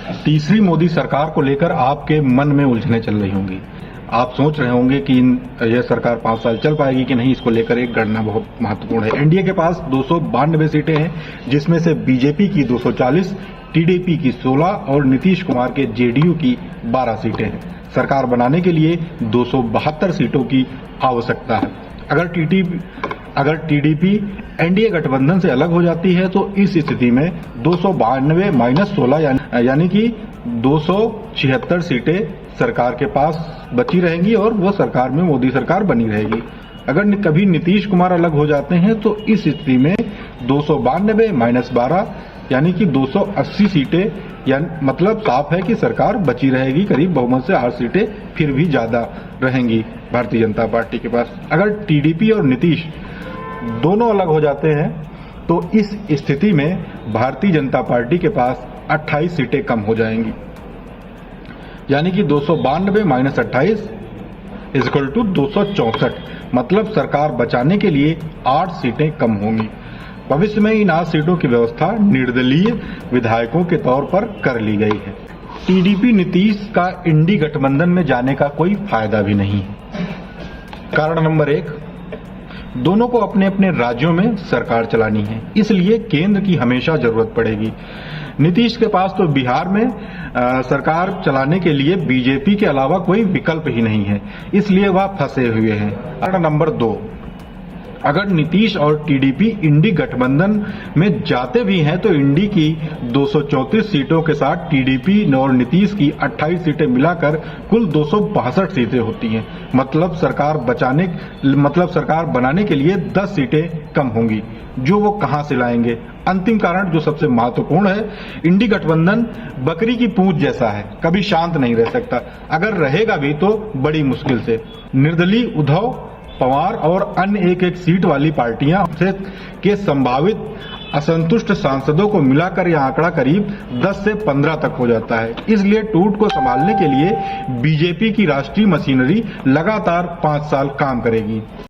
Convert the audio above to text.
तीसरी मोदी सरकार को लेकर आपके मन में उलझने चल रही होंगी। आप सोच रहे होंगे कि यह सरकार 5 साल चल पाएगी कि नहीं। इसको लेकर एक गणना बहुत महत्वपूर्ण है। एनडीए के पास 292 सीटें हैं, जिसमें से बीजेपी की 240, टीडीपी की 16 और नीतीश कुमार के जेडीयू की 12 सीटें हैं। सरकार बनाने के लिए 272 सीटों की आवश्यकता है। अगर टीडीपी एनडीए गठबंधन से अलग हो जाती है तो इस स्थिति में 292 माइनस 16 यानी कि 276 सीटें सरकार के पास बची रहेंगी और वो सरकार में मोदी सरकार बनी रहेगी। अगर कभी नीतीश कुमार अलग हो जाते हैं तो इस स्थिति में 292 माइनस 12 यानी कि 280 सीटें, मतलब साफ है कि सरकार बची रहेगी। करीब बहुमत से 8 सीटें फिर भी ज्यादा रहेंगी भारतीय जनता पार्टी के पास। अगर टीडीपी और नीतीश दोनों अलग हो जाते हैं तो इस स्थिति में भारतीय जनता पार्टी के पास 28 सीटें कम हो जाएंगी, यानी कि 292 माइनस 28 इक्वल टू 264। मतलब सरकार बचाने के लिए 8 सीटें कम होंगी। भविष्य में इन 8 सीटों की व्यवस्था निर्दलीय विधायकों के तौर पर कर ली गई है। टीडीपी नीतीश का इंडी गठबंधन में जाने का कोई फायदा भी नहीं है। कारण नंबर 1, दोनों को अपने अपने राज्यों में सरकार चलानी है, इसलिए केंद्र की हमेशा जरूरत पड़ेगी। नीतीश के पास तो बिहार में सरकार चलाने के लिए बीजेपी के अलावा कोई विकल्प ही नहीं है, इसलिए वह फंसे हुए हैं। कारण नंबर 2, अगर नीतीश और टीडीपी इंडी गठबंधन में जाते भी हैं तो इंडी की 234 सीटों के साथ टीडीपी और नीतीश की 28 सीटें मिलाकर कुल 262 सीटें होती हैं। मतलब सरकार बनाने के लिए 10 सीटें कम होंगी, जो वो कहां से लाएंगे। अंतिम कारण जो सबसे महत्वपूर्ण है, इंडी गठबंधन बकरी की पूंछ जैसा है, कभी शांत नहीं रह सकता। अगर रहेगा भी तो बड़ी मुश्किल से। निर्दलीय उद्धव पवार और अन्य एक सीट वाली पार्टियां के संभावित असंतुष्ट सांसदों को मिलाकर यह आंकड़ा करीब 10 से 15 तक हो जाता है। इसलिए टूट को संभालने के लिए बीजेपी की राष्ट्रीय मशीनरी लगातार 5 साल काम करेगी।